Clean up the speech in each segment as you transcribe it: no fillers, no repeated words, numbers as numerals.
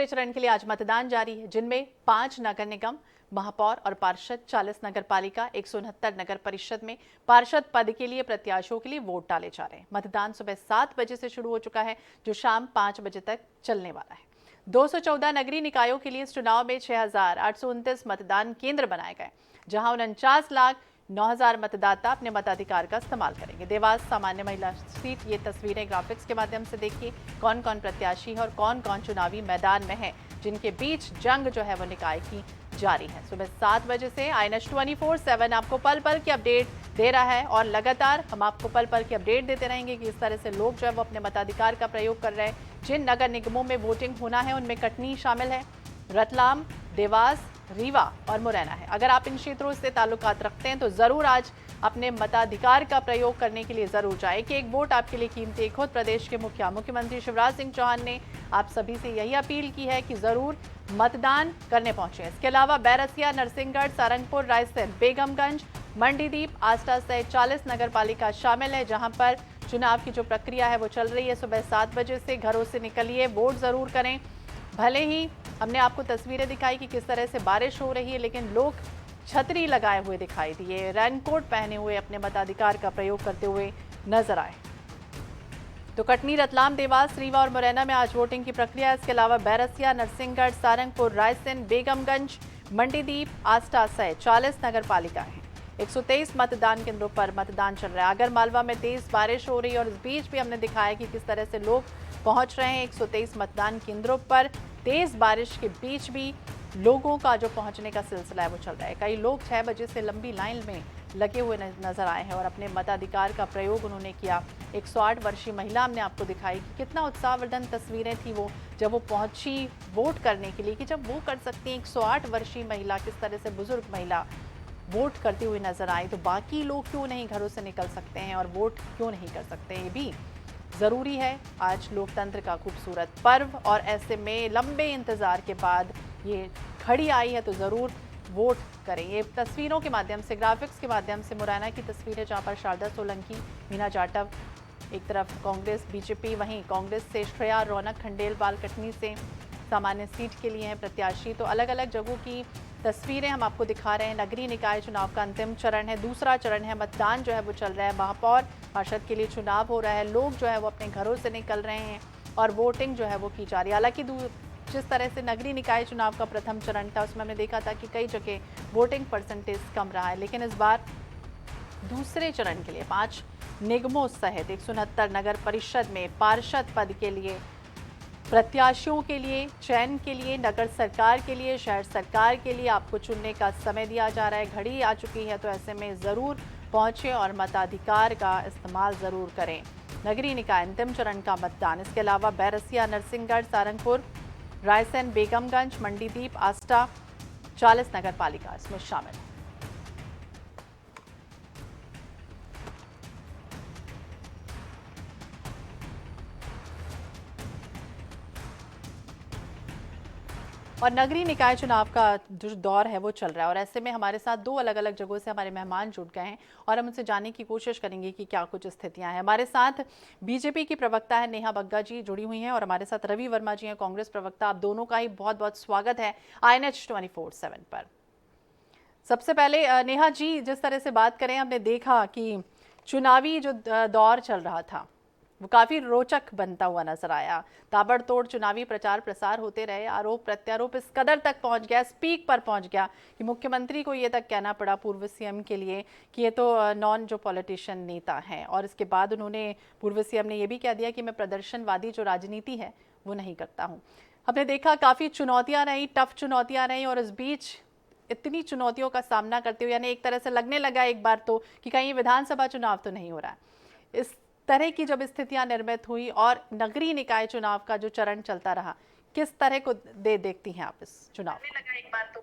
चरण के लिए आज मतदान जारी है, जिनमें 5 नगर निगम, महापौर और पार्षद, 40 नगर पालिका, 169 नगर परिषद में पार्षद पद के लिए प्रत्याशियों के लिए वोट डाले जा रहे हैं। मतदान सुबह 7 बजे से शुरू हो चुका है, जो शाम 5 बजे तक चलने वाला है। 214 नगरीय निकायों के लिए इस चुनाव में 6,829 मतदान केंद्र बनाए गए, जहां 49,09,000 मतदाता अपने मताधिकार का इस्तेमाल करेंगे। देवास सामान्य महिला सीट, ये तस्वीरें ग्राफिक्स के माध्यम से देखिए कौन कौन प्रत्याशी है और कौन कौन चुनावी मैदान में है, जिनके बीच जंग जो है वो निकाय की जारी है। सुबह 7 बजे से INH 24/7 आपको पल पल की अपडेट दे रहा है और लगातार हम आपको पल पल की अपडेट देते रहेंगे कि इस तरह से लोग जो है वो अपने मताधिकार का प्रयोग कर रहे हैं। जिन नगर निगमों में वोटिंग होना है उनमें कटनी शामिल है, रतलाम, देवास, रीवा और मुरैना है। अगर आप इन क्षेत्रों से ताल्लुकात रखते हैं तो जरूर आज अपने मताधिकार का प्रयोग करने के लिए जरूर जाएं कि एक वोट आपके लिए कीमती है। खुद प्रदेश के मुख्यमंत्री शिवराज सिंह चौहान ने आप सभी से यही अपील की है कि जरूर मतदान करने पहुंचे। इसके अलावा बैरसिया, नरसिंहगढ़, सारंगपुर, रायसेन, बेगमगंज, मंडीदीप, आस्था सहित 40 नगर पालिका शामिल है, जहां पर चुनाव की जो प्रक्रिया है वो चल रही है। सुबह 7 बजे से घरों से निकलिए, वोट जरूर करें। भले ही हमने आपको तस्वीरें दिखाई कि किस तरह से बारिश हो रही है, लेकिन लोग छतरी लगाए हुए दिखाई दिए, रेनकोट पहने हुए अपने मताधिकार का प्रयोग करते हुए नजर आए। तो कटनी, रतलाम, देवास, रीवा और मुरैना में आज वोटिंग की प्रक्रिया है। इसके अलावा बैरसिया, नरसिंहगढ़, सारंगपुर, रायसेन, बेगमगंज, मंडीदीप, आस्था सहित 40 नगर पालिका है। 123 मतदान केंद्रों पर मतदान चल रहा है। आगर मालवा में तेज बारिश हो रही है और इस बीच भी हमने दिखाया कि किस तरह से लोग पहुंच रहे हैं 123 मतदान केंद्रों पर। तेज बारिश के बीच भी लोगों का जो पहुंचने का सिलसिला है वो चल रहा है। कई लोग 6 बजे से लंबी लाइन में लगे हुए नजर आए हैं और अपने मताधिकार का प्रयोग उन्होंने किया। 108 वर्षीय महिला हमने आपको दिखाई कि कितना उत्साहवर्धन तस्वीरें थी वो जब वो पहुंची वोट करने के लिए, कि जब वो कर सकती हैं 108 वर्षीय महिला, किस तरह से बुजुर्ग महिला वोट करती हुई नजर आई, तो बाकी लोग क्यों नहीं घरों से निकल सकते हैं और वोट क्यों नहीं कर सकते हैं। ये भी ज़रूरी है। आज लोकतंत्र का खूबसूरत पर्व और ऐसे में लंबे इंतज़ार के बाद ये घड़ी आई है, तो ज़रूर वोट करें। ये तस्वीरों के माध्यम से, ग्राफिक्स के माध्यम से मुरैना की तस्वीर है, जहाँ पर शारदा सोलंकी, मीना जाटव, एक तरफ कांग्रेस बीजेपी, वहीं कांग्रेस से श्रेया, रौनक खंडेलवाल कटनी से सामान्य सीट के लिए हैं प्रत्याशी। तो अलग अलग जगहों की तस्वीरें हम आपको दिखा रहे हैं। नगरीय निकाय चुनाव का अंतिम चरण है, दूसरा चरण है, मतदान जो है वो चल रहा है। महापौर, पार्षद के लिए चुनाव हो रहा है। लोग जो है वो अपने घरों से निकल रहे हैं और वोटिंग जो है वो की जा रही है। हालांकि जिस तरह से नगरीय निकाय चुनाव का प्रथम चरण था उसमें हमने देखा था कि कई जगह वोटिंग परसेंटेज कम रहा है, लेकिन इस बार दूसरे चरण के लिए 5 निगमों सहित 169 नगर परिषद में पार्षद पद के लिए प्रत्याशियों के लिए चयन के लिए, नगर सरकार के लिए, शहर सरकार के लिए आपको चुनने का समय दिया जा रहा है। घड़ी आ चुकी है, तो ऐसे में ज़रूर पहुंचे और मताधिकार का इस्तेमाल ज़रूर करें। नगरीय निकाय अंतिम चरण का मतदान, इसके अलावा बैरसिया, नरसिंहगढ़, सारंगपुर, रायसेन, बेगमगंज, मंडीदीप, आस्था, 40 नगर पालिका इसमें शामिल है। और नगरीय निकाय चुनाव का जो दौर है वो चल रहा है और ऐसे में हमारे साथ 2 अलग अलग जगहों से हमारे मेहमान जुड़ गए हैं और हम उनसे जानने की कोशिश करेंगे कि क्या कुछ स्थितियां हैं। हमारे साथ बीजेपी की प्रवक्ता है नेहा बग्गा जी जुड़ी हुई हैं और हमारे साथ रवि वर्मा जी हैं, कांग्रेस प्रवक्ता। आप दोनों का ही बहुत बहुत स्वागत है INH 24/7 पर। सबसे पहले नेहा जी, जिस तरह से बात करें, हमने देखा कि चुनावी जो दौर चल रहा था वो काफी रोचक बनता हुआ नजर आया। ताबड़तोड़ चुनावी प्रचार प्रसार होते रहे, आरोप प्रत्यारोप इस कदर तक पहुंच गया, स्पीक पर पहुंच गया कि मुख्यमंत्री को ये तक कहना पड़ा पूर्व CM के लिए कि ये तो नॉन जो पॉलिटिशियन नेता हैं। और इसके बाद उन्होंने, पूर्व CM ने ये भी कह दिया कि मैं प्रदर्शनवादी जो राजनीति है वो नहीं करता हूँ। हमने देखा काफी चुनौतियां रही, टफ चुनौतियां रही और इस बीच इतनी चुनौतियों का सामना करते हुए यानी एक तरह से लगने लगा एक बार तो कि कहीं विधानसभा चुनाव तो नहीं हो रहा है। इस तरह की जब स्थितियां निर्मित हुई और नगरीय निकाय चुनाव का जो चरण चलता रहा, किस तरह को देखती हैं आप इस चुनाव को? लगा एक बार तो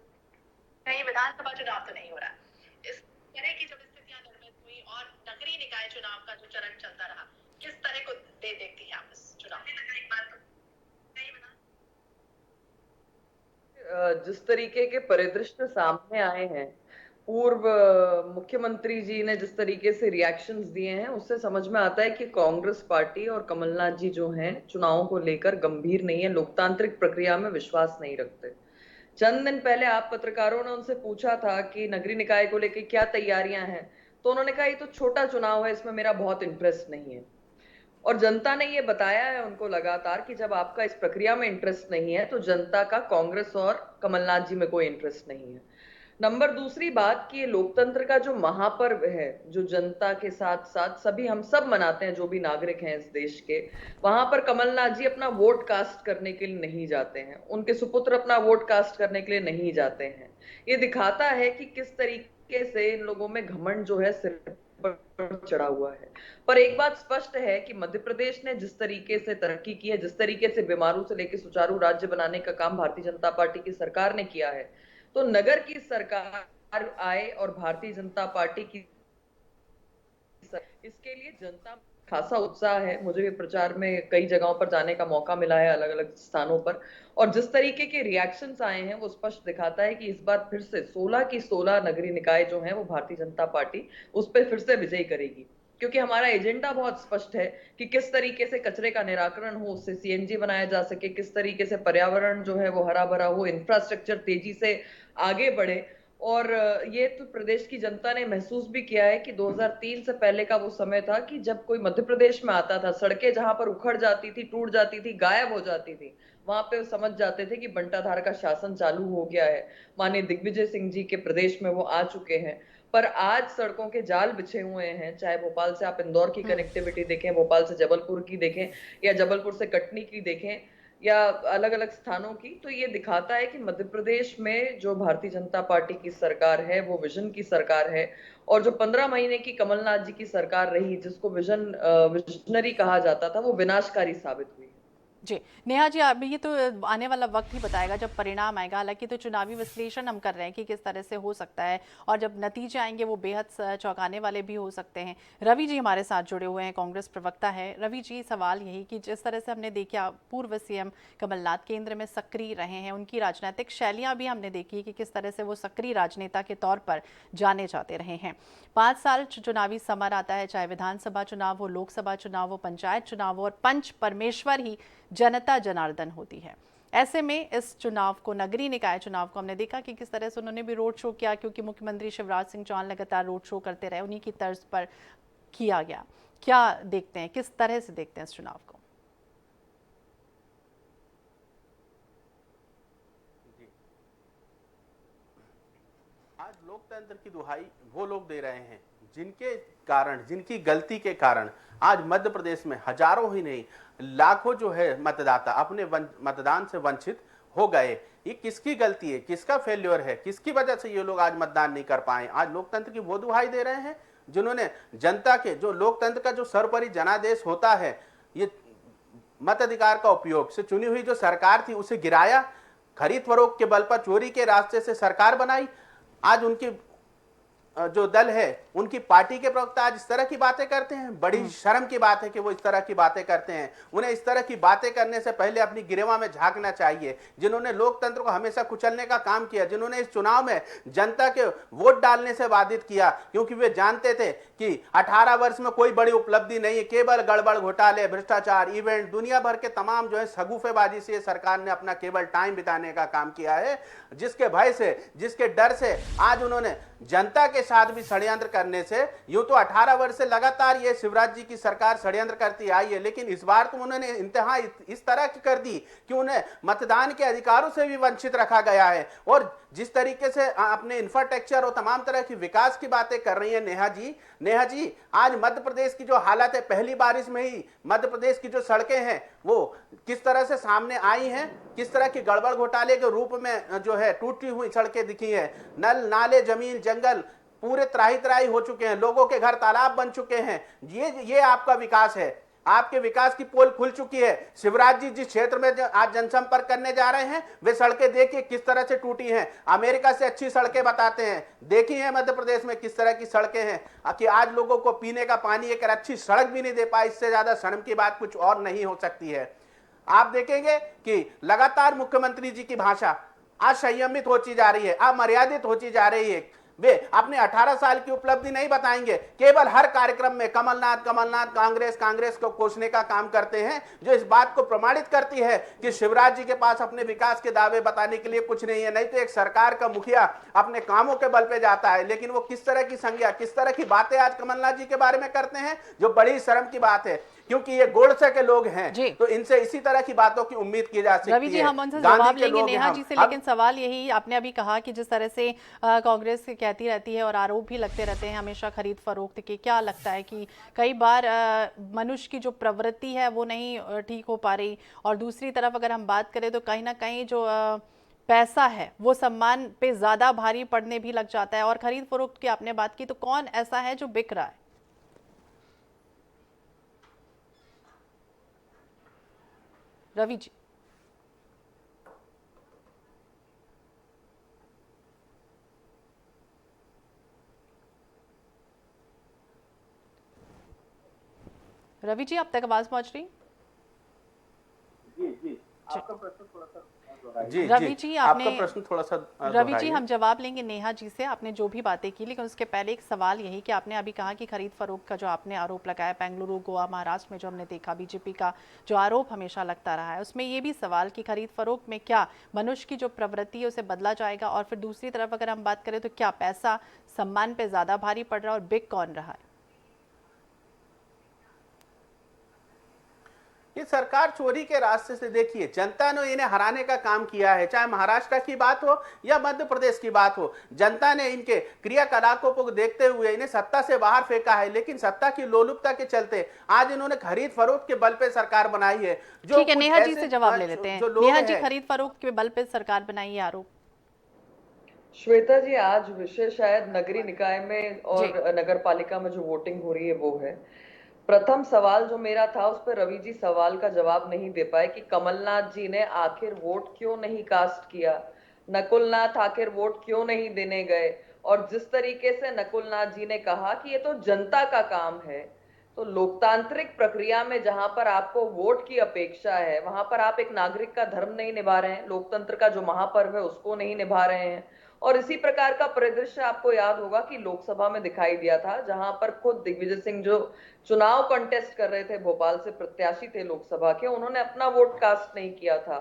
कहीं विधानसभा चुनाव तो नहीं हो रहा है। इस तरह की जब स्थितियां निर्मित हुई और नगरीय निकाय चुनाव का जो चरण चलता रहा, किस तरह को देखती हैं आप इस चुनाव को? लगा एक बार तो जिस तरीके के परिदृश्य सामने आए हैं पूर्व मुख्यमंत्री जी ने जिस तरीके से रिएक्शंस दिए हैं उससे समझ में आता है कि कांग्रेस पार्टी और कमलनाथ जी जो हैं चुनावों को लेकर गंभीर नहीं है, लोकतांत्रिक प्रक्रिया में विश्वास नहीं रखते। चंद दिन पहले आप पत्रकारों ने उनसे पूछा था कि नगरीय निकाय को लेकर क्या तैयारियां हैं, तो उन्होंने कहा ये तो छोटा चुनाव है, इसमें मेरा बहुत इंटरेस्ट नहीं है। और जनता ने ये बताया है उनको लगातार कि जब आपका इस प्रक्रिया में इंटरेस्ट नहीं है तो जनता का कांग्रेस और कमलनाथ जी में कोई इंटरेस्ट नहीं है। नंबर दूसरी बात कि ये लोकतंत्र का जो महापर्व है, जो जनता के साथ साथ सभी हम सब मनाते हैं जो भी नागरिक हैं इस देश के, वहां पर कमलनाथ जी अपना वोट कास्ट करने के लिए नहीं जाते हैं, उनके सुपुत्र अपना वोट कास्ट करने के लिए नहीं जाते हैं। ये दिखाता है कि किस तरीके से इन लोगों में घमंड जो है सिर पर चढ़ा हुआ है। पर एक बात स्पष्ट है कि मध्य प्रदेश ने जिस तरीके से तरक्की की है, जिस तरीके से बीमारू से लेकर सुचारू राज्य बनाने का काम भारतीय जनता पार्टी की सरकार ने किया है, तो नगर की सरकार आए और भारतीय जनता पार्टी की इसके लिए जनता खासा उत्साह है। मुझे भी प्रचार में कई जगहों पर जाने का मौका मिला है, अलग अलग स्थानों पर, और जिस तरीके के रिएक्शंस आए हैं वो स्पष्ट दिखाता है कि इस बार फिर से 16 की 16 नगरीय निकाय जो है वो भारतीय जनता पार्टी उस पर फिर से विजयी करेगी। क्योंकि हमारा एजेंडा बहुत स्पष्ट है कि किस तरीके से कचरे का निराकरण हो, उससे सीएनजी बनाया जा सके, किस तरीके से पर्यावरण जो है वो हरा भरा हो, इंफ्रास्ट्रक्चर तेजी से आगे बढ़े। और ये तो प्रदेश की जनता ने महसूस भी किया है कि 2003 से पहले का वो समय था कि जब कोई मध्य प्रदेश में आता था, सड़कें जहां पर उखड़ जाती थी, टूट जाती थी, गायब हो जाती थी, वहां पे वो समझ जाते थे कि बंटाधार का शासन चालू हो गया है। माननीय दिग्विजय सिंह जी के प्रदेश में वो आ चुके हैं। पर आज सड़कों के जाल बिछे हुए हैं, चाहे भोपाल से आप इंदौर की हम्म। कनेक्टिविटी देखें, भोपाल से जबलपुर की देखें, या जबलपुर से कटनी की देखें, या अलग अलग स्थानों की, तो ये दिखाता है कि मध्य प्रदेश में जो भारतीय जनता पार्टी की सरकार है वो विजन की सरकार है। और जो 15 महीने की कमलनाथ जी की सरकार रही, जिसको विजनरी कहा जाता था, वो विनाशकारी साबित हुई। जी। नेहा जी, अब ये तो आने वाला वक्त ही बताएगा जब परिणाम आएगा। हालांकि तो चुनावी विश्लेषण हम कर रहे हैं कि किस तरह से हो सकता है, और जब नतीजे आएंगे वो बेहद चौंकाने वाले भी हो सकते हैं। रवि जी हमारे साथ जुड़े हुए हैं, कांग्रेस प्रवक्ता है। रवि जी, सवाल यही कि जिस तरह से हमने देखा पूर्व सीएम कमलनाथ केंद्र में सक्रिय रहे हैं, उनकी राजनीतिक शैलियां भी हमने देखी कि किस तरह से वो सक्रिय राजनेता के तौर पर जाने जाते रहे हैं। 5 साल चुनावी समर आता है, चाहे विधानसभा चुनाव हो, लोकसभा चुनाव हो, पंचायत चुनाव हो, और पंच परमेश्वर ही जनता जनार्दन होती है। ऐसे में इस चुनाव को, नगरीय निकाय चुनाव को, हमने देखा कि किस तरह से उन्होंने भी रोड शो किया, क्योंकि मुख्यमंत्री शिवराज सिंह चौहान लगातार रोड शो करते रहे, उन्हीं की तर्ज पर किया गया। क्या देखते हैं, किस तरह से देखते हैं इस चुनाव को? आज लोकतंत्र की दुहाई वो लोग दे रहे हैं जिनके कारण, जिनकी गलती के कारण आज मध्य प्रदेश में हजारों ही नहीं लाखों जो है मतदाता अपने मतदान से वंचित हो गए। ये किसकी गलती है, किसका फेल्योर है, किसकी वजह से ये लोग आज मतदान नहीं कर पाए? आज लोकतंत्र की वो दुहाई दे रहे हैं जिन्होंने जनता के, जो लोकतंत्र का जो सर्वोपरि जनादेश होता है, ये मताधिकार का उपयोग से चुनी हुई जो सरकार थी उसे गिराया, खरीद फरोख्त के बल पर चोरी के रास्ते से सरकार बनाई। आज उनकी जो दल है, उनकी पार्टी के प्रवक्ता आज इस तरह की बातें करते हैं। बड़ी शर्म की बात है कि वो इस तरह की बातें करते हैं। उन्हें इस तरह की बातें करने से पहले अपनी गिरेवा में झांकना चाहिए। जिन्होंने लोकतंत्र को हमेशा कुचलने का काम किया, जिन्होंने इस चुनाव में जनता के वोट डालने से बाधित किया, क्योंकि वे जानते थे कि 18 वर्ष में कोई बड़ी उपलब्धि नहीं है, केवल गड़बड़, घोटाले, भ्रष्टाचार, इवेंट, दुनिया भर के तमाम जो है सगुफेबाजी से सरकार ने अपना केवल टाइम बिताने का काम किया है। जिसके भय से, जिसके डर से आज उन्होंने जनता के साथ भी षड्यंत्र करने से, यूं तो 18 वर्ष से लगातार ये शिवराज जी की सरकार षड्यंत्र करती आई है, लेकिन इस बार तो उन्होंने इंतहा इस तरह की कर दी कि उन्हें मतदान के अधिकारों से भी वंचित रखा गया है। और जिस तरीके से अपने इंफ्रास्ट्रक्चर और तमाम तरह की विकास की बातें कर रही है नेहा जी, आज मध्य प्रदेश की जो हालत है, पहली बारिश में ही मध्य प्रदेश की जो सड़कें हैं वो किस तरह से सामने आई हैं, किस तरह की गड़बड़ घोटाले के रूप में जो है टूटी हुई सड़कें दिखी है। नल नाले, जमीन, जंगल पूरे त्राही त्राही हो चुके हैं, लोगों के घर तालाब बन चुके हैं। ये आपका विकास है, आपके विकास की पोल खुल चुकी है। शिवराज जी जिस क्षेत्र में आज जनसंपर्क करने जा रहे हैं, वे सड़कें देखिए किस तरह से टूटी हैं। अमेरिका से अच्छी सड़कें बताते हैं, देखी हैं मध्य प्रदेश में किस तरह की सड़कें हैं कि आज लोगों को पीने का पानी एक अच्छी सड़क भी नहीं दे पाए। इससे ज्यादा शर्म की बात कुछ और नहीं हो सकती है। आप देखेंगे कि लगातार मुख्यमंत्री जी की भाषा आज संयमित होती जा रही है, अब मर्यादित होती जा रही है। वे अपने 18 साल की उपलब्धि नहीं बताएंगे, केवल हर कार्यक्रम में कमलनाथ कमलनाथ कांग्रेस कांग्रेस को कोसने का काम करते हैं, जो इस बात को प्रमाणित करती है कि शिवराज जी के पास अपने विकास के दावे बताने के लिए कुछ नहीं है। नहीं तो एक सरकार का मुखिया अपने कामों के बल पे जाता है, लेकिन वो किस तरह की संज्ञा, किस तरह की बातें आज कमलनाथ जी के बारे में करते हैं, जो बड़ी शर्म की बात है, क्योंकि ये गोडसे के लोग हैं, तो इनसे इसी तरह की बातों की उम्मीद की जा सकती है। रवि जी, हम उनसे गांधी जवाब के लेंगे लोग हैं नेहा हम। जी से, लेकिन सवाल यही, आपने अभी कहा कि जिस तरह से कांग्रेस कहती रहती है और आरोप भी लगते रहते हैं हमेशा खरीद फरोख्त के, क्या लगता है कि कई बार मनुष्य की जो प्रवृत्ति है वो नहीं ठीक हो पा रही, और दूसरी तरफ अगर हम बात करें तो कहीं ना कहीं जो पैसा है वो सम्मान पे ज्यादा भारी पड़ने भी लग जाता है। और खरीद फरोख्त की आपने बात की, तो कौन ऐसा है जो बिक रहा है? रवि जी। रवि जी, अब तक आवाज पहुंच रही? जी, आपका प्रश्न थोड़ा सा जी, रवि जी, आपने, आपका प्रश्न थोड़ा सा रवि जी हम जवाब लेंगे नेहा जी से, आपने जो भी बातें की, लेकिन उसके पहले एक सवाल यही कि आपने अभी कहा कि खरीद फरोख्त का जो आपने आरोप लगाया बेंगलुरु, गोवा, महाराष्ट्र में जो हमने देखा, बीजेपी का जो आरोप हमेशा लगता रहा है, उसमें ये भी सवाल कि खरीद फरोख्त में क्या मनुष्य की जो प्रवृत्ति है उसे बदला जाएगा, और फिर दूसरी तरफ अगर हम बात करें तो क्या पैसा सम्मान पे ज्यादा भारी पड़ रहा है और बिक कौन रहा है? ये सरकार चोरी के रास्ते से, देखिए जनता ने इन्हें हराने का काम किया है, चाहे महाराष्ट्र की बात हो या मध्य प्रदेश की बात हो। जनता ने इनके क्रियाकलापों को देखते हुए इन्हें सत्ता से बाहर फेंका है, लेकिन सत्ता की लोलुपता के चलते आज इन्होंने खरीद फरोख्त के बल पे सरकार बनाई है। जो ठीक है, नेहा जी से जवाब ले लेते हैं। नेहा जी, खरीद फरोख्त के बल पे सरकार बनाई है आरोप। श्वेता जी, आज विषय शायद नगरीय निकाय में और नगर पालिका में जो वोटिंग हो रही है वो है। प्रथम सवाल जो मेरा था उस पर रवि जी सवाल का जवाब नहीं दे पाए कि कमलनाथ जी ने आखिर वोट क्यों नहीं कास्ट किया, नकुलनाथ आखिर वोट क्यों नहीं देने गए। और जिस तरीके से नकुलनाथ जी ने कहा कि ये तो जनता का काम है, तो लोकतांत्रिक प्रक्रिया में जहां पर आपको वोट की अपेक्षा है वहां पर आप एक नागरिक का धर्म नहीं निभा रहे हैं, लोकतंत्र का जो महापर्व है उसको नहीं निभा रहे हैं। और इसी प्रकार का परिदृश्य आपको याद होगा कि लोकसभा में दिखाई दिया था, जहां पर खुद दिग्विजय सिंह जो चुनाव कंटेस्ट कर रहे थे, भोपाल से प्रत्याशी थे लोकसभा के, उन्होंने अपना वोट कास्ट नहीं किया था।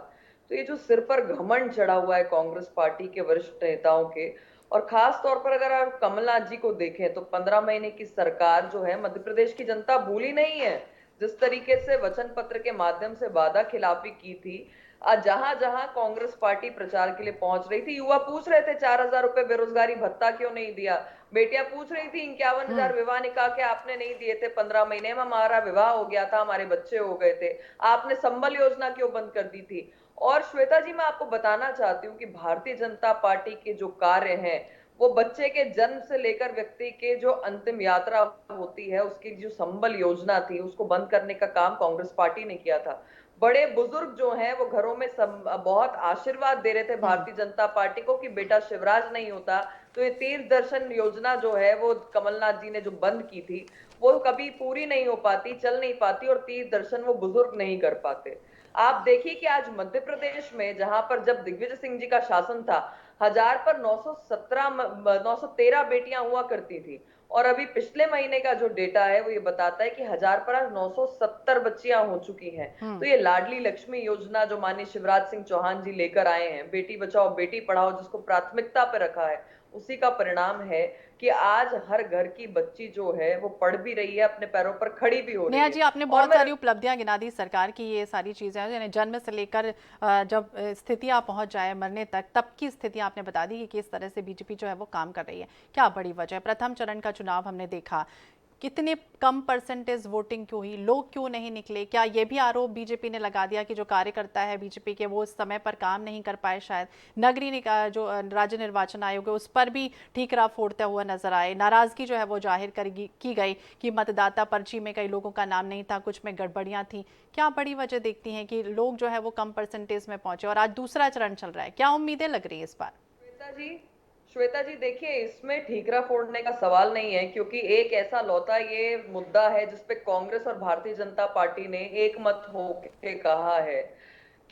तो ये जो सिर पर घमंड चढ़ा हुआ है कांग्रेस पार्टी के वरिष्ठ नेताओं के, और खास तौर पर अगर आप कमलनाथ जी को देखें तो 15 महीने की सरकार जो है, मध्य प्रदेश की जनता भूली नहीं है जिस तरीके से वचन पत्र के माध्यम से वादा खिलाफी की थी। आज जहां जहां कांग्रेस पार्टी प्रचार के लिए पहुंच रही थी, युवा पूछ रहे थे 4,000 रुपए बेरोजगारी भत्ता क्यों नहीं दिया, बेटियां पूछ रही थी 51,000 विवाह निकाह के आपने नहीं दिए थे, 15 महीने में हमारा विवाह हो गया था, हमारे बच्चे हो गए थे, आपने संबल योजना क्यों बंद कर दी थी। और श्वेता जी, मैं आपको बताना चाहती हूँ कि भारतीय जनता पार्टी के जो कार्य हैं वो बच्चे के जन्म से लेकर व्यक्ति के जो अंतिम यात्रा होती है उसकी जो संबल योजना थी उसको बंद करने का काम कांग्रेस पार्टी ने किया था। बड़े बुजुर्ग जो हैं वो घरों में बहुत आशीर्वाद दे रहे थे भारतीय जनता पार्टी को कि बेटा शिवराज नहीं होता तो ये तीर्थ दर्शन योजना जो है वो कमलनाथ जी ने जो बंद की थी वो कभी पूरी नहीं हो पाती, चल नहीं पाती, और तीर्थ दर्शन वो बुजुर्ग नहीं कर पाते। आप देखिए कि आज मध्य प्रदेश में जहां पर जब दिग्विजय सिंह जी का शासन था, 1000 पर 913 बेटियां हुआ करती थी, और अभी पिछले महीने का जो डेटा है वो ये बताता है कि 1000 पर आज 970 बच्चियां हो चुकी हैं। तो ये लाडली लक्ष्मी योजना जो माननीय शिवराज सिंह चौहान जी लेकर आए हैं, बेटी बचाओ बेटी पढ़ाओ जिसको प्राथमिकता पर रखा है, उसी का परिणाम है कि आज हर घर की बच्ची जो है वो पढ़ भी रही है, अपने पैरों पर खड़ी भी हो रही नेहा है। जी, आपने बहुत सारी उपलब्धियां गिना दी सरकार की, ये सारी चीजें यानी जन्म से लेकर जब स्थितियां पहुंच जाए मरने तक, तब की स्थितियां आपने बता दी कि किस तरह से बीजेपी जो है वो काम कर रही है। क्या बड़ी वजह है? प्रथम चरण का चुनाव हमने देखा, कितने कम परसेंटेज वोटिंग क्यों हुई, लोग क्यों नहीं निकले? क्या ये भी आरोप बीजेपी ने लगा दिया कि जो कार्यकर्ता है बीजेपी के वो उस समय पर काम नहीं कर पाए, शायद नगरीय जो राज्य निर्वाचन आयोग है उस पर भी ठीकरा फोड़ते हुआ नजर आए, नाराजगी जो है वो जाहिर की गई कि मतदाता पर्ची में कई लोगों का नाम नहीं था, कुछ में गड़बड़ियां थी? क्या बड़ी वजह देखती हैं कि लोग जो है वो कम परसेंटेज में पहुंचे और आज दूसरा चरण चल रहा है? क्या उम्मीदें लग रही है इस बार? श्वेता जी देखिए, इसमें ठीकरा फोड़ने का सवाल नहीं है, क्योंकि एक ऐसा लौता ये मुद्दा है जिसपे कांग्रेस और भारतीय जनता पार्टी ने एक मत होकर कहा है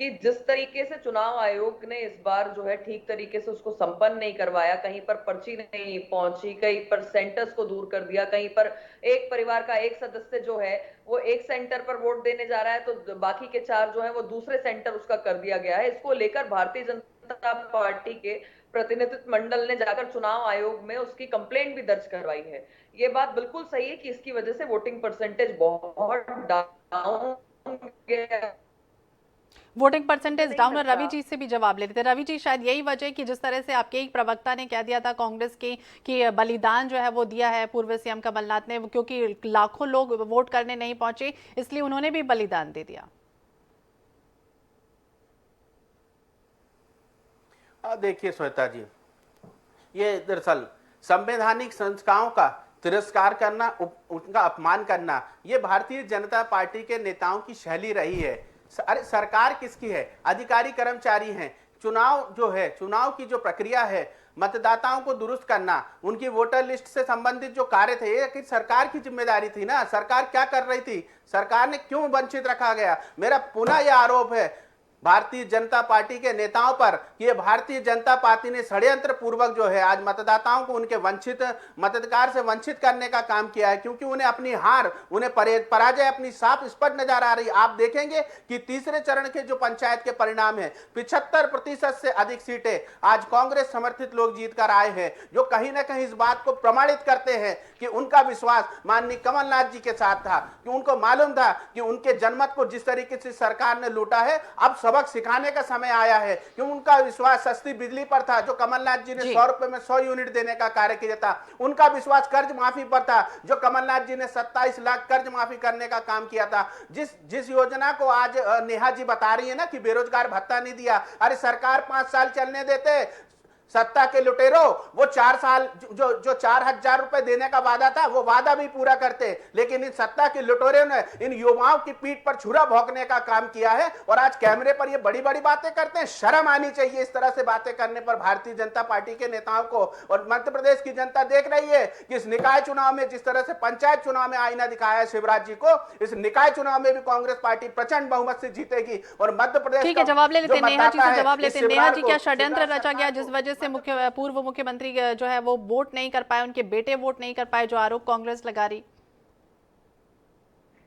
कि जिस तरीके से चुनाव आयोग ने इस बार जो है ठीक तरीके से उसको संपन्न नहीं करवाया, कहीं पर पर्ची नहीं पहुंची, कहीं पर सेंटर्स को दूर कर दिया, कहीं पर एक परिवार का एक सदस्य जो है वो एक सेंटर पर वोट देने जा रहा है तो बाकी के 4 जो है वो दूसरे सेंटर उसका कर दिया गया है। इसको लेकर भारतीय जनता पार्टी के प्रतिनिधित्व मंडल ने जाकर चुनाव आयोग में उसकी कंप्लेंट भी दर्ज करवाई है। ये बात बिल्कुल सही है कि इसकी वजह से वोटिंग परसेंटेज बहुत डाउन गया। वोटिंग परसेंटेज नहीं डाउन। और लगता। रवि जी से भी जवाब ले लेते हैं। रवि जी, शायद यही वजह है कि जिस तरह से आपके एक प्रवक्ता ने कह दिया था कांग्रेस की कि बलिदान जो है वो दिया है पूर्व सीएम कमलनाथ ने, क्योंकि लाखों लोग वोट करने नहीं पहुंचे, इसलिए उन्होंने भी बलिदान दे दिया। देखिए श्वेता जी, ये दरअसल संवैधानिक संस्थाओं का तिरस्कार करना, उनका अपमान करना, ये भारतीय जनता पार्टी के नेताओं की शैली रही है। अरे सरकार किसकी है? अधिकारी कर्मचारी हैं। चुनाव जो है, चुनाव की जो प्रक्रिया है, मतदाताओं को दुरुस्त करना, उनकी वोटर लिस्ट से संबंधित जो कार्य थे, ये कि सरकार की जिम्मेदारी थी ना। सरकार क्या कर रही थी? सरकार ने क्यों वंचित रखा गया? मेरा पुनः यह आरोप है भारतीय जनता पार्टी के नेताओं पर कि ये भारतीय जनता पार्टी ने षड्यंत्र पूर्वक जो है आज मतदाताओं को उनके वंचित मताधिकार से वंचित करने का काम किया है, क्योंकि उन्हें अपनी हार, उन्हें पराजय अपनी साफ स्पष्ट नजर आ रही। आप देखेंगे कि तीसरे चरण के जो पंचायत के परिणाम है, 75% से अधिक सीटें आज कांग्रेस समर्थित लोग जीत कर आए हैं, जो कहीं ना कहीं इस बात को प्रमाणित करते हैं कि उनका विश्वास माननीय कमलनाथ जी के साथ था, कि उनको मालूम था कि उनके जनमत को जिस तरीके से सरकार ने लूटा है, अब सबक सिखाने का समय आया है। कि उनका विश्वास सस्ती बिजली पर था, जो कमलनाथ जी ने 100 रुपए में 100 यूनिट देने का कार्य किया था। उनका विश्वास कर्ज माफी पर था, जो कमलनाथ जी ने 27 लाख कर्ज माफी करने का काम किया था। जिस योजना को आज नेहा जी बता रही है ना कि बेरोजगार भत्ता नहीं दिया, अरे सरकार 5 साल चलने देते। सत्ता के लुटेरो वो 4 साल जो 4,000 रुपए देने का वादा था, वो वादा भी पूरा करते, लेकिन इन सत्ता के लुटेरों ने इन युवाओं की पीठ पर छुरा भोंकने का काम किया है और आज कैमरे पर ये बड़ी बड़ी बातें करते हैं। शर्म आनी चाहिए इस तरह से बातें करने पर भारतीय जनता पार्टी के नेताओं को। और मध्य प्रदेश की जनता देख रही है कि इस निकाय चुनाव में जिस तरह से पंचायत चुनाव में आईना दिखाया है शिवराज जी को, इस निकाय चुनाव में भी कांग्रेस पार्टी प्रचंड बहुमत से जीतेगी। और मध्य प्रदेश, ठीक है, जवाब ले लेते हैं। नेहा जी से जवाब लेते हैं। नेहा जी, क्या षड्यंत्र रचा गया जिस वजह से पूर्व मुख्यमंत्री जो है वो वोट नहीं कर पाए, उनके बेटे वोट नहीं कर पाए, जो आरोप कांग्रेस लगा रही?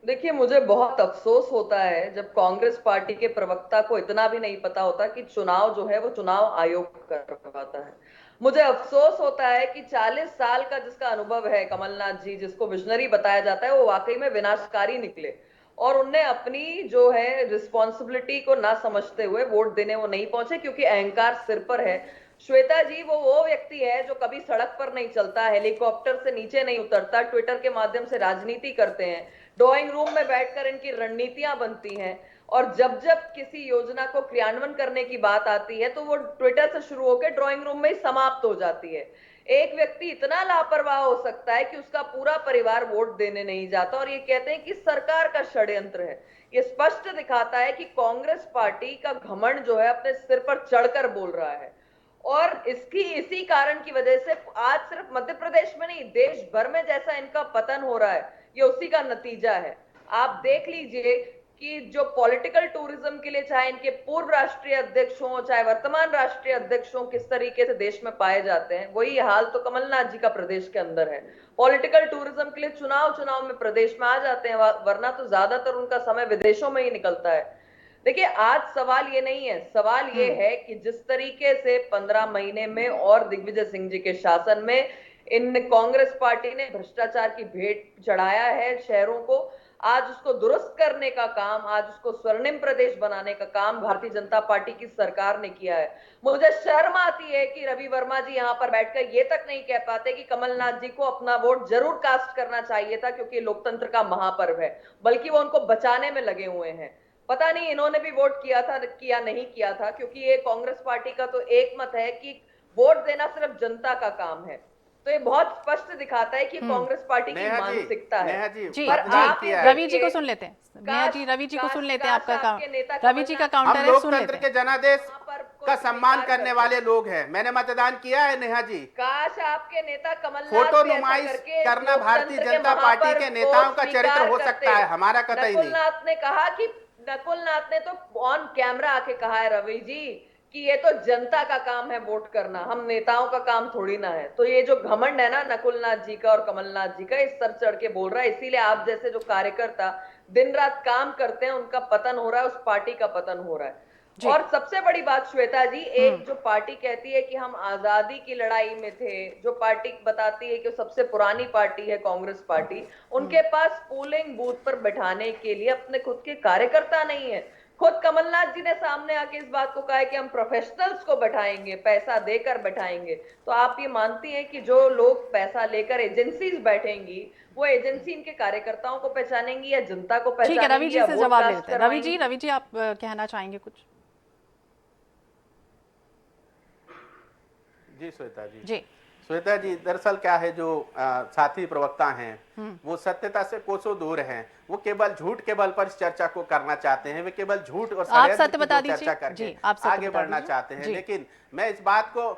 देखिए, मुझे बहुत अफसोस होता है जब कांग्रेस पार्टी के प्रवक्ता को इतना भी नहीं पता होता कि चुनाव जो है वो चुनाव आयोग करवाता है। मुझे अफसोस होता है कि 40 साल का जिसका अनुभव है कमलनाथ जी, जिसको विजनरी बताया जाता है, वो वाकई में विनाशकारी निकले और उनने अपनी जो है रिस्पॉन्सिबिलिटी को ना समझते हुए वोट देने वो नहीं पहुंचे, क्योंकि अहंकार सिर पर है। श्वेता जी वो व्यक्ति है जो कभी सड़क पर नहीं चलता, हेलीकॉप्टर से नीचे नहीं उतरता, ट्विटर के माध्यम से राजनीति करते हैं, ड्राइंग रूम में बैठकर इनकी रणनीतियां बनती हैं और जब जब किसी योजना को क्रियान्वयन करने की बात आती है तो वो ट्विटर से शुरू होकर ड्राइंग रूम में ही समाप्त हो जाती है। एक व्यक्ति इतना लापरवाह हो सकता है कि उसका पूरा परिवार वोट देने नहीं जाता और ये कहते हैं कि सरकार का षड्यंत्र है। ये स्पष्ट दिखाता है कि कांग्रेस पार्टी का घमंड जो है अपने सिर पर चढ़कर बोल रहा है और इसी कारण की वजह से आज सिर्फ मध्य प्रदेश में नहीं, देश भर में जैसा इनका पतन हो रहा है, ये उसी का नतीजा है। आप देख लीजिए कि जो पॉलिटिकल टूरिज्म के लिए चाहे इनके पूर्व राष्ट्रीय अध्यक्ष हों, चाहे वर्तमान राष्ट्रीय अध्यक्ष हों, किस तरीके से देश में पाए जाते हैं, वही हाल तो कमलनाथ जी का प्रदेश के अंदर है। पॉलिटिकल टूरिज्म के लिए चुनाव में प्रदेश में आ जाते हैं, वरना तो ज्यादातर उनका समय विदेशों में ही निकलता है। देखिए, आज सवाल ये नहीं है, सवाल ये है कि जिस तरीके से 15 महीने में और दिग्विजय सिंह जी के शासन में इन कांग्रेस पार्टी ने भ्रष्टाचार की भेंट चढ़ाया है शहरों को, आज उसको दुरुस्त करने का काम, आज उसको स्वर्णिम प्रदेश बनाने का काम भारतीय जनता पार्टी की सरकार ने किया है। मुझे शर्म आती है कि रवि वर्मा जी यहाँ पर बैठकर ये तक नहीं कह पाते कि कमलनाथ जी को अपना वोट जरूर कास्ट करना चाहिए था, क्योंकि लोकतंत्र का महापर्व है, बल्कि वो उनको बचाने में लगे हुए हैं। पता नहीं इन्होंने भी वोट किया था या नहीं किया था, क्योंकि ये कांग्रेस पार्टी का तो एक मत है कि वोट देना सिर्फ जनता का काम है। तो ये बहुत स्पष्ट दिखाता है कि कांग्रेस पार्टी की मानसिकता है। जी, पर आप रवि जी को सुन लेते हैं। नेहा जी, रवि जी को सुन लेते हैं। आपका रवि जी का काउंटर है, सुन लेते लोकतंत्र के जनादेश का सम्मान करने वाले लोग हैं। मैंने मतदान किया है नेहा जी। काश आपके नेता कमलनाथ फोटो नुमाइश करना भारतीय जनता पार्टी के नेताओं का चरित्र हो सकता है, हमारा कतई नहीं। कमलनाथ ने कहा कि नकुल नाथ ने तो ऑन कैमरा आके कहा है रवि जी कि ये तो जनता का काम है वोट करना, हम नेताओं का काम थोड़ी ना है। तो ये जो घमंड है ना नकुल नाथ जी का और कमलनाथ जी का, इस सर चढ़ के बोल रहा है, इसीलिए आप जैसे जो कार्यकर्ता दिन रात काम करते हैं उनका पतन हो रहा है, उस पार्टी का पतन हो रहा है। जी। और सबसे बड़ी बात श्वेता जी, एक जो पार्टी कहती है कि हम आजादी की लड़ाई में थे, जो पार्टी बताती है कि सबसे पुरानी पार्टी है कांग्रेस पार्टी, उनके पास पोलिंग बूथ पर बैठाने के लिए अपने खुद के कार्यकर्ता नहीं है। खुद कमलनाथ जी ने सामने आके इस बात को कहा है कि हम प्रोफेशनल्स को बैठाएंगे, पैसा देकर बैठाएंगे। तो आप ये मानती हैं कि जो लोग पैसा लेकर एजेंसीज बैठेंगी, वो एजेंसी इनके कार्यकर्ताओं को पहचानेंगी या जनता को ठीक है, रवि पहचानेंगी जी या से वोट जवाब ले कास्ट लेते हैं। करवाएंगी? रवि जी आप कहना चाहेंगे कुछ? जी श्वेता जी, जी। श्वेता जी, दरअसल क्या है, जो साथी प्रवक्ता हैं वो सत्यता से कोसों दूर हैं। वो केवल झूठ के बल पर इस चर्चा को करना चाहते हैं, वे केवल झूठ और आप षड्यंत्र सत्य की बता जो चर्चा दीजिए। करके जी, आप सत्य आगे बता बढ़ना दीजिए। चाहते हैं। जी। लेकिन मैं इस बात को,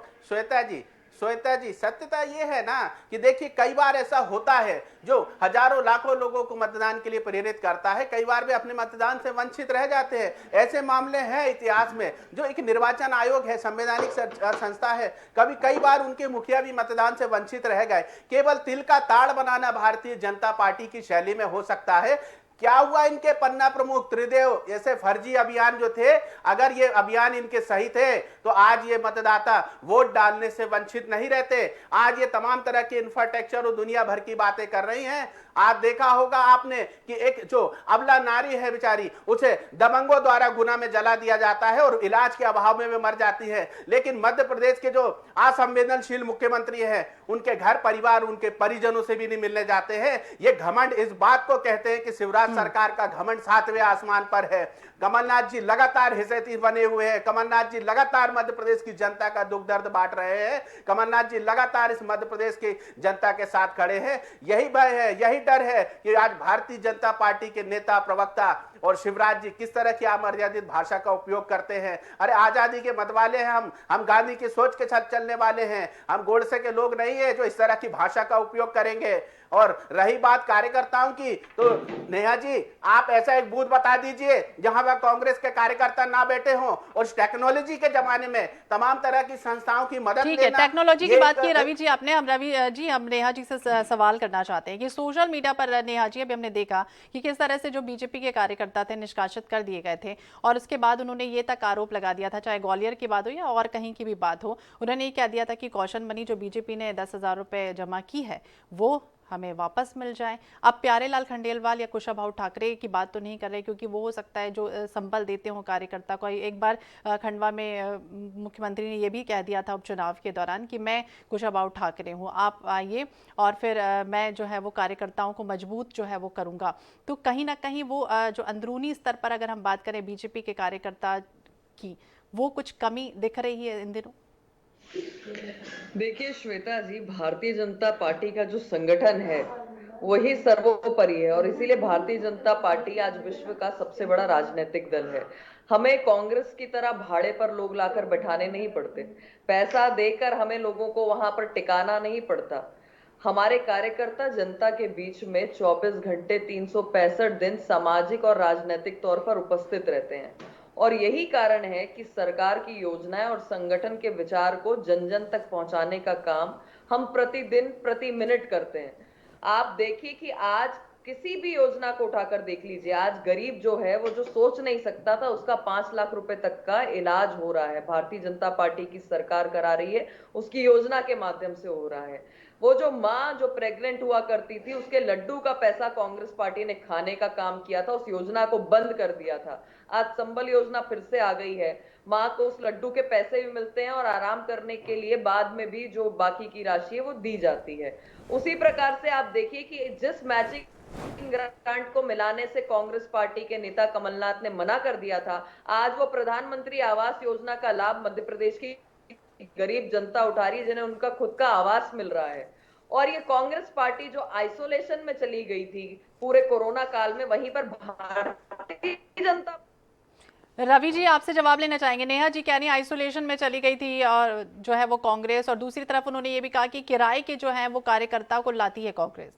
श्वेता जी सत्यता ये है ना कि देखिए, कई बार ऐसा होता है जो हजारों लाखों लोगों को मतदान के लिए प्रेरित करता है, कई बार वे अपने मतदान से वंचित रह जाते हैं। ऐसे मामले हैं इतिहास में। जो एक निर्वाचन आयोग है, संवैधानिक संस्था है, कई बार उनके मुखिया भी मतदान से वंचित रह गए। केवल तिल का ताड़ बनाना भारतीय जनता पार्टी की शैली में हो सकता है। क्या हुआ, इनके पन्ना प्रमुख त्रिदेव ऐसे फर्जी अभियान जो थे, अगर ये अभियान इनके सही थे तो आज ये मतदाता वोट डालने से वंचित नहीं रहते। आज ये तमाम तरह के इंफ्रास्ट्रक्चर और दुनिया भर की बातें कर रही हैं। आज देखा होगा आपने कि एक जो अबला नारी है बेचारी, उसे दबंगों द्वारा गुना में जला दिया जाता है और इलाज के अभाव में वे मर जाती है। लेकिन मध्य प्रदेश के जो असंवेदनशील मुख्यमंत्री हैं, उनके घर परिवार, उनके परिजनों से भी नहीं मिलने जाते हैं। ये घमंड इस बात को कहते हैं कि शिवराज सरकार का घमंड 7वें आसमान पर है। कमलनाथ जी लगातार हिजैती बने हुए हैं। कमलनाथ जी लगातार मध्य प्रदेश की जनता का दुख दर्द बांट रहे हैं। कमलनाथ जी लगातार इस मध्य प्रदेश की जनता के साथ खड़े हैं। यही भय है, यही डर है कि आज भारतीय जनता पार्टी के नेता, प्रवक्ता और शिवराज जी किस तरह की अमर्यादित भाषा का उपयोग करते हैं। अरे आजादी के मतवाले हैं हम गांधी की सोच के साथ चलने वाले हैं। हम गोडसे के लोग नहीं है जो इस तरह की भाषा का उपयोग करेंगे। और रही बात कार्यकर्ताओं की, तो नेहा जी आप ऐसा एक बूथ बता दीजिए जहां वह कांग्रेस के कार्यकर्ता ना बैठे हों। और टेक्नोलॉजी के जमाने में तमाम तरह की संस्थाओं की मदद ठीक है, लेना, टेक्नोलॉजी की ये बात की रवि जी आपने। हम रवि जी, हम नेहा जी से सवाल करना चाहते हैं कि सोशल मीडिया पर नेहा जी, अभी हमने देखा कि किस तरह से जो बीजेपी के कार्यकर्ता थे निष्कासित कर दिए गए थे, और उसके बाद उन्होंने ये तक आरोप लगा दिया था, चाहे ग्वालियर की बात हो या और कहीं की भी बात हो, उन्होंने ये कह दिया था कि कौशन मनी जो बीजेपी ने 10,000 रुपये जमा की है वो हमें वापस मिल जाए। अब प्यारेलाल खंडेलवाल या कुशाभाऊ ठाकरे की बात तो नहीं कर रहे, क्योंकि वो हो सकता है जो संबल देते हो कार्यकर्ता को। एक बार खंडवा में मुख्यमंत्री ने ये भी कह दिया था उपचुनाव के दौरान कि मैं कुशाभाऊ ठाकरे हूँ, आप आइए और फिर मैं जो है वो कार्यकर्ताओं को मजबूत जो है वो करूँगा। तो कहीं ना कहीं वो जो अंदरूनी स्तर पर अगर हम बात करें बीजेपी के कार्यकर्ता की, वो कुछ कमी दिख रही है इन दिनों? देखिए श्वेता जी, भारतीय जनता पार्टी का जो संगठन है वही सर्वोपरि है, और इसीलिए भारतीय जनता पार्टी आज विश्व का सबसे बड़ा राजनीतिक दल है। हमें कांग्रेस की तरह भाड़े पर लोग लाकर बैठाने नहीं पड़ते, पैसा देकर हमें लोगों को वहां पर टिकाना नहीं पड़ता। हमारे कार्यकर्ता जनता के बीच में 24 घंटे 365 दिन सामाजिक और राजनीतिक तौर पर उपस्थित रहते हैं। और यही कारण है कि सरकार की योजनाएं और संगठन के विचार को जन जन तक पहुंचाने का काम हम प्रतिदिन प्रति मिनट करते हैं। आप देखिए कि आज किसी भी योजना को उठाकर देख लीजिए, आज गरीब जो है वो जो सोच नहीं सकता था उसका 5 लाख रुपए तक का इलाज हो रहा है, भारतीय जनता पार्टी की सरकार करा रही है, उसकी योजना के माध्यम से हो रहा है। वो जो माँ जो प्रेग्नेंट हुआ करती थी उसके लड्डू का पैसा कांग्रेस पार्टी ने खाने का काम किया था, उस योजना को बंद कर दिया था। आज संबल योजना फिर से आ गई है, माँ को उस लड्डू के पैसे भी मिलते हैं और आराम करने के लिए बाद में भी जो बाकी की राशि है वो दी जाती है। उसी प्रकार से आप देखिए कि जिस मैचिंग ग्रांट को मिलाने से कांग्रेस पार्टी के नेता कमलनाथ ने मना कर दिया था, आज वो प्रधानमंत्री आवास योजना का लाभ मध्य प्रदेश की गरीब जनता उठा रही है, जिन्हें उनका खुद का आवास मिल रहा है। और ये कांग्रेस पार्टी जो आइसोलेशन में चली गई थी पूरे कोरोना काल में, वहीं पर भारतीय जनता। रवि जी आपसे जवाब लेना चाहेंगे। नेहा जी कह रही आइसोलेशन में चली गई थी और जो है वो कांग्रेस, और दूसरी तरफ उन्होंने ये भी कहा कि किराए के जो है वो कार्यकर्ता को लाती है कांग्रेस।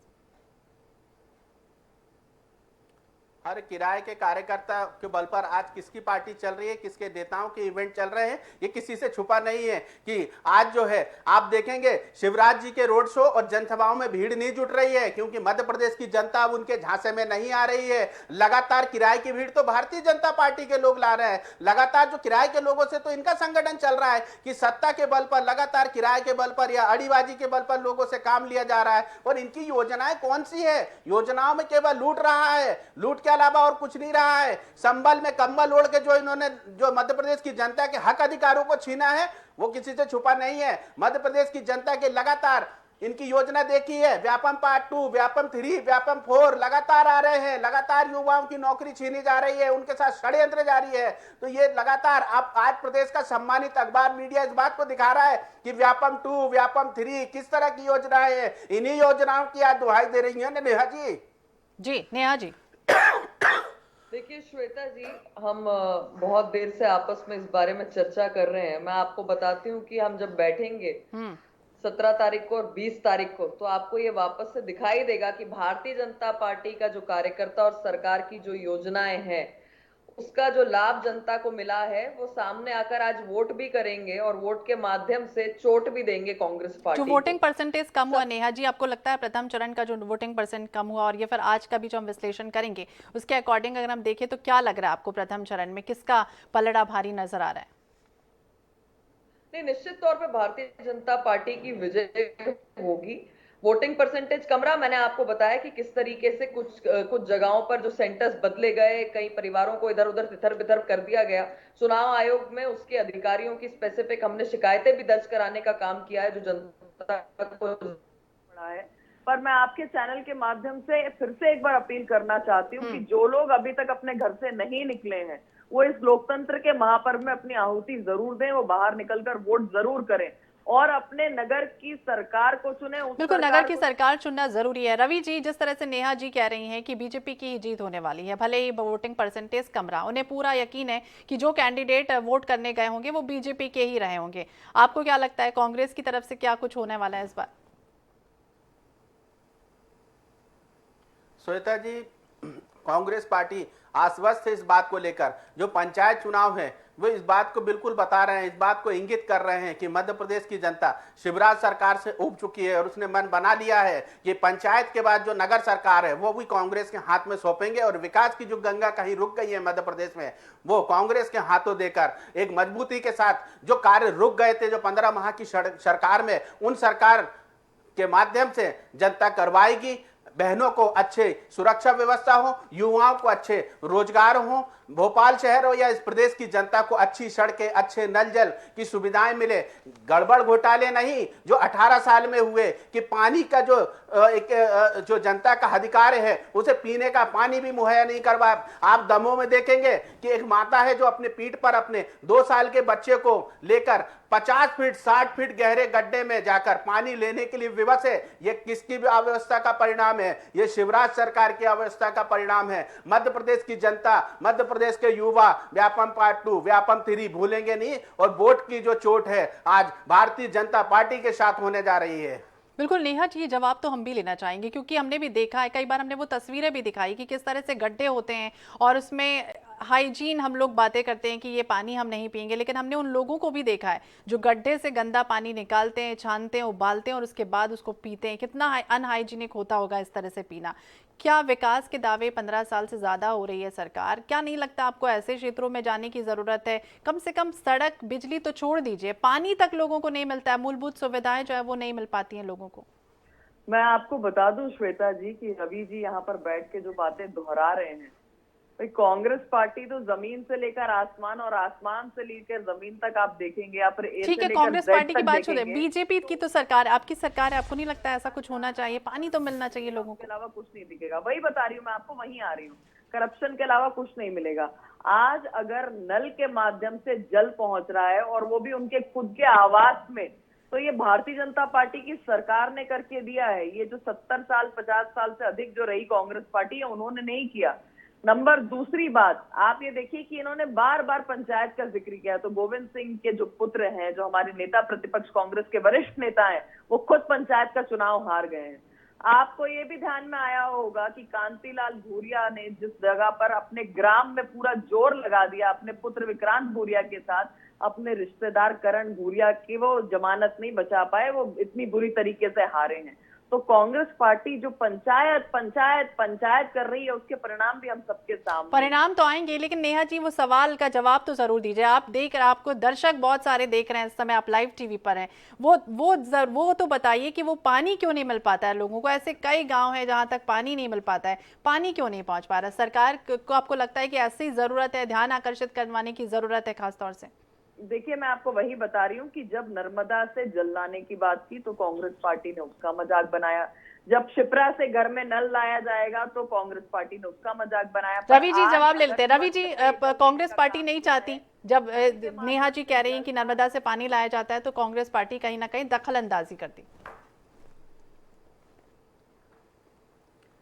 हर किराए के कार्यकर्ता के बल पर आज किसकी पार्टी चल रही है, किसके नेताओं के इवेंट चल रहे हैं, ये किसी से छुपा नहीं है कि आज जो है आप देखेंगे शिवराज जी के रोड शो और जनसभाओं में भीड़ नहीं जुट रही है, क्योंकि मध्य प्रदेश की जनता अब उनके झांसे में नहीं आ रही है। लगातार किराए की भीड़ तो भारतीय जनता पार्टी के लोग ला रहे हैं। लगातार जो किराए के लोगों से तो इनका संगठन चल रहा है कि सत्ता के बल पर, लगातार किराए के बल पर या अड़ीबाजी के बल पर लोगों से काम लिया जा रहा है। और इनकी योजनाएं कौन सी है? योजनाओं में केवल लूट रहा है, लूट के अलावा और कुछ नहीं रहा है। संबल में कंबल ओढ़ के जो इन्होंने जो मध्य प्रदेश की जनता के हक अधिकारों को छीना है वो किसी से छुपा नहीं है। मध्य प्रदेश की जनता के लगातार इनकी योजना देखी है, व्यापम पार्ट 2, व्यापम 3, व्यापम 4 लगातार आ रहे हैं। लगातार युवाओं की नौकरी छीनी जा रही है, उनके साथ षड्यंत्र जारी है। तो ये लगातार अब आज प्रदेश का सम्मानित अखबार मीडिया इस बात को दिखा रहा है कि व्यापम 2, व्यापम 3 किस तरह की योजनाएं हैं। इन्हीं योजनाओं की आज दुहाई दे रही है नेहा जी। जी नेहा जी। देखिए श्वेता जी, हम बहुत देर से आपस में इस बारे में चर्चा कर रहे हैं। मैं आपको बताती हूँ कि हम जब बैठेंगे 17 तारीख को और 20 तारीख को, तो आपको ये वापस से दिखाई देगा कि भारतीय जनता पार्टी का जो कार्यकर्ता और सरकार की जो योजनाएं हैं उसका जो लाभ जनता को मिला है वो सामने आकर आज वोट भी करेंगे और वोट के माध्यम से चोट भी देंगे कांग्रेस पार्टी जो को। वोटिंग परसेंटेज कम हुआ नेहा जी, आपको लगता है प्रथम चरण का जो वोटिंग परसेंट कम हुआ और ये फिर आज का भी जो हम विश्लेषण करेंगे उसके अकॉर्डिंग अगर हम देखें तो क्या लग रहा है आपको प्रथम चरण में किसका पलड़ा भारी नजर आ रहा है? नहीं, निश्चित तौर पे भारतीय जनता पार्टी की विजय होगी। वोटिंग परसेंटेज कम रहा, मैंने आपको बताया कि किस तरीके से कुछ जगहों पर जो सेंटर्स बदले गए, कई परिवारों को इधर उधर तितर बितर कर दिया गया। चुनाव आयोग में उसके अधिकारियों की स्पेसिफिक हमने शिकायतें भी दर्ज कराने का काम किया है जो जनता को पड़ा है। पर मैं आपके चैनल के माध्यम से फिर से एक बार अपील करना चाहती हूँ कि जो लोग अभी तक अपने घर से नहीं निकले हैं वो इस लोकतंत्र के महापर्व में अपनी आहुति जरूर दें, वो बाहर निकलकर वोट जरूर करें और अपने नगर की सरकार को चुने। बिल्कुल, नगर की सरकार चुनना जरूरी है। रवि जी, जिस तरह से नेहा जी कह रही हैं कि बीजेपी की ही जीत होने वाली है, भले ही वोटिंग परसेंटेज कम रहा, उन्हें पूरा यकीन है कि जो कैंडिडेट वोट करने गए होंगे वो बीजेपी के ही रहे होंगे। आपको क्या लगता है कांग्रेस की तरफ से क्या कुछ होने वाला है इस बार? श्वेता जी, कांग्रेस पार्टी आश्वस्त है इस बात को लेकर। जो पंचायत चुनाव है वो इस बात को बिल्कुल बता रहे हैं, इस बात को इंगित कर रहे हैं कि मध्य प्रदेश की जनता शिवराज सरकार से उब चुकी है और उसने मन बना लिया है कि पंचायत के बाद जो नगर सरकार है वो भी कांग्रेस के हाथ में सौंपेंगे और विकास की जो गंगा कहीं रुक गई है मध्य प्रदेश में वो कांग्रेस के हाथों देकर एक मजबूती के साथ जो कार्य रुक गए थे जो 15 माह की सरकार में, उन सरकार के माध्यम से जनता करवाएगी। बहनों को अच्छे सुरक्षा व्यवस्था हो, युवाओं को अच्छे रोजगार हो, भोपाल शहर हो या इस प्रदेश की जनता को अच्छी सड़कें, अच्छे नल जल की सुविधाएं मिले। गड़बड़ घोटाले नहीं जो 18 साल में हुए कि पानी का जो जनता का अधिकार है उसे पीने का पानी भी मुहैया नहीं करवा। आप दमोह में देखेंगे कि एक माता है जो अपने पीठ पर अपने 2 साल के बच्चे को लेकर 50 फीट 60 फीट गहरे गड्ढे में जाकर पानी लेने के लिए विवश है। ये किसकी भी अव्यवस्था का परिणाम है? ये शिवराज सरकार की अव्यवस्था का परिणाम है। मध्य प्रदेश की जनता, मध्य प्रदेश के युवा व्यापम पार्ट 2, व्यापम 3 भूलेंगे नहीं और वोट की जो चोट है आज भारतीय जनता पार्टी के साथ होने जा रही है। बिल्कुल नेहा जी, ये जवाब तो हम भी लेना चाहेंगे क्योंकि हमने भी देखा है, कई बार हमने वो तस्वीरें भी दिखाई कि किस तरह से गड्ढे होते हैं और उसमें हाइजीन हम लोग बातें करते हैं कि ये पानी हम नहीं पिएंगे, लेकिन हमने उन लोगों को भी देखा है जो गड्ढे से गंदा पानी निकालते हैं, छानते हैं, उबालते हैं और उसके बाद उसको पीते हैं। कितना अनहाइजीनिक होता होगा इस तरह से पीना। क्या विकास के दावे 15 साल से ज्यादा हो रही है सरकार? क्या नहीं लगता आपको ऐसे क्षेत्रों में जाने की जरूरत है? कम से कम सड़क, बिजली तो छोड़ दीजिए, पानी तक लोगों को नहीं मिलता है, मूलभूत सुविधाएं जो है वो नहीं मिल पाती हैं लोगों को। मैं आपको बता दूं श्वेता जी कि रवि जी यहाँ पर बैठ के जो बातें दोहरा रहे हैं, भाई कांग्रेस पार्टी तो जमीन से लेकर आसमान और आसमान से लेकर जमीन तक आप देखेंगे। आप ठीक है, कांग्रेस पार्टी की बात छोड़े, बीजेपी की तो सरकार, आपकी सरकार है, आपको नहीं लगता ऐसा कुछ होना चाहिए? पानी तो मिलना चाहिए लोगों को। के अलावा कुछ नहीं दिखेगा। वही बता रही हूँ मैं आपको, वहीं आ रही हूँ। करप्शन के अलावा कुछ नहीं मिलेगा। आज अगर नल के माध्यम से जल पहुंच रहा है और वो भी उनके खुद के आवास में, तो ये भारतीय जनता पार्टी की सरकार ने करके दिया है। ये जो 70 साल 50 साल से अधिक जो रही कांग्रेस पार्टी है उन्होंने नहीं किया। नंबर दूसरी बात, आप ये देखिए कि इन्होंने बार बार पंचायत का जिक्र किया। तो गोविंद सिंह के जो पुत्र हैं, जो हमारे नेता प्रतिपक्ष कांग्रेस के वरिष्ठ नेता हैं, वो खुद पंचायत का चुनाव हार गए हैं। आपको ये भी ध्यान में आया होगा कि कांतिलाल भूरिया ने जिस जगह पर अपने ग्राम में पूरा जोर लगा दिया अपने पुत्र विक्रांत भूरिया के साथ, अपने रिश्तेदार करण भूरिया की वो जमानत नहीं बचा पाए, वो इतनी बुरी तरीके से हारे हैं। तो कांग्रेस पार्टी जो पंचायत पंचायत पंचायत कर रही है, उसके परिणाम भी हम सबके सामने। परिणाम तो आएंगे, लेकिन नेहा जी वो सवाल का जवाब तो जरूर दीजिए। आप देख रहे, आपको दर्शक बहुत सारे देख रहे हैं इस समय, आप लाइव टीवी पर हैं। वो तो बताइए कि वो पानी क्यों नहीं मिल पाता है लोगों को। ऐसे कई गांव हैं जहां तक पानी नहीं मिल पाता है, पानी क्यों नहीं पहुंच पा रहा? सरकार को आपको लगता है कि ऐसी जरूरत है, ध्यान आकर्षित करवाने की जरूरत है खासतौर से? देखिए, मैं आपको वही बता रही हूँ कि जब नर्मदा से जल लाने की बात की तो कांग्रेस पार्टी ने उसका मजाक बनाया, जब शिप्रा से घर में नल लाया जाएगा तो कांग्रेस पार्टी ने उसका मजाक बनाया। रवि जी जवाब ले लेते हैं। रवि जी, कांग्रेस पार्टी नहीं चाहती, जब नेहा जी कह रही हैं कि नर्मदा से पानी लाया जाता है तो कांग्रेस पार्टी कहीं ना कहीं दखल अंदाजी करती।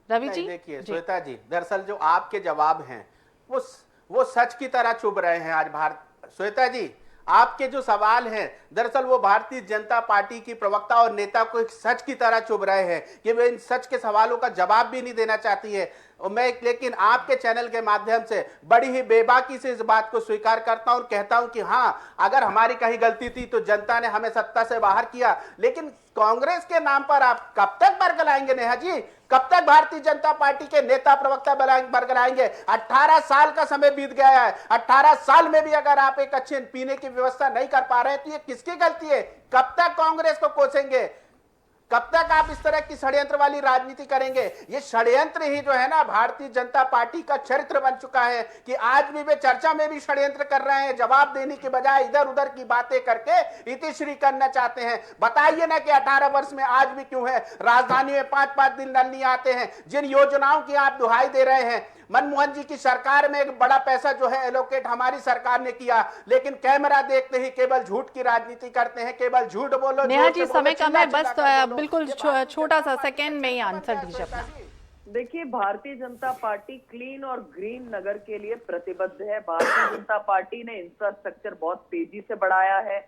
रवि जी देखिए श्वेता जी, दरअसल जो आपके जवाब हैं वो सच की तरह चुभ रहे हैं आज भारत। श्वेता जी, आपके जो सवाल हैं दरअसल वो भारतीय जनता पार्टी की प्रवक्ता और नेता को एक सच की तरह चुभ रहे हैं कि वे इन सच के सवालों का जवाब भी नहीं देना चाहती है। और मैं लेकिन आपके चैनल के माध्यम से बड़ी ही बेबाकी से इस बात को स्वीकार करता हूं और कहता हूं कि हाँ, अगर हमारी कहीं गलती थी तो जनता ने हमें सत्ता से बाहर किया, लेकिन कांग्रेस के नाम पर आप कब तक बरगलाएंगे नेहा जी? कब तक भारतीय जनता पार्टी के नेता प्रवक्ता बरगलाएंगे? 18 साल का समय बीत गया है। 18 साल में भी अगर आप एक अच्छे पीने की व्यवस्था नहीं कर पा रहे हैं तो ये किसकी गलती है? कब तक कांग्रेस को कोसेंगे? कब तक आप इस तरह की षड्यंत्र वाली राजनीति करेंगे? ये षड्यंत्र ही जो है ना भारतीय जनता पार्टी का चरित्र बन चुका है कि आज भी वे चर्चा में भी षड्यंत्र कर रहे हैं, जवाब देने की बजाय इधर उधर की बातें करके इतिश्री करना चाहते हैं। बताइए ना कि 18 वर्ष में आज भी क्यों है राजधानी में 5-5 दिन नल नहीं आते हैं? जिन योजनाओं की आप दुहाई दे रहे हैं, मनमोहन जी की सरकार में एक बड़ा पैसा जो है एलोकेट हमारी सरकार ने किया, लेकिन कैमरा देखते ही केवल झूठ की राजनीति करते हैं, केवल झूठ बोलो। नेहा जी समय कम है, बस बिल्कुल छोटा सा सेकंड में ही आंसर दीजिए अपना। देखिए, भारतीय जनता पार्टी क्लीन और ग्रीन नगर के लिए प्रतिबद्ध है। भारतीय जनता पार्टी ने इंफ्रास्ट्रक्चर बहुत तेजी से बढ़ाया है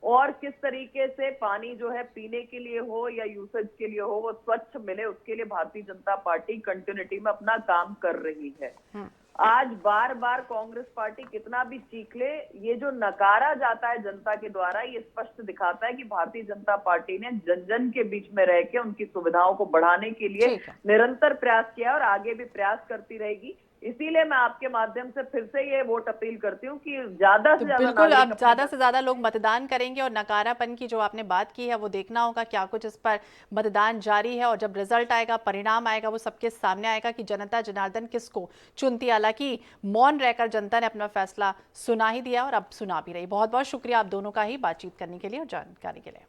और किस तरीके से पानी जो है पीने के लिए हो या यूसेज के लिए हो वो स्वच्छ मिले, उसके लिए भारतीय जनता पार्टी कंटिन्यूटी में अपना काम कर रही है। आज बार बार कांग्रेस पार्टी कितना भी चीख ले, ये जो नकारा जाता है जनता के द्वारा, ये स्पष्ट दिखाता है कि भारतीय जनता पार्टी ने जन जन के बीच में रह के उनकी सुविधाओं को बढ़ाने के लिए निरंतर प्रयास किया और आगे भी प्रयास करती रहेगी। इसीलिए मैं आपके माध्यम से फिर से ये वोट अपील करती हूँ कि ज्यादा से ज्यादा बिल्कुल अब ज्यादा से ज्यादा लोग मतदान करेंगे और नकारापन की जो आपने बात की है वो देखना होगा क्या कुछ इस पर मतदान जारी है और जब रिजल्ट आएगा, परिणाम आएगा, वो सबके सामने आएगा कि जनता जनार्दन किसको चुनती। हालांकि मौन रहकर जनता ने अपना फैसला सुना ही दिया और अब सुना भी रही। बहुत बहुत शुक्रिया आप दोनों का ही बातचीत करने के लिए और जानकारी के लिए।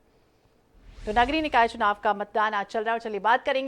तो नगरीय निकाय चुनाव का मतदान आज चल रहा है और चलिए बात करेंगे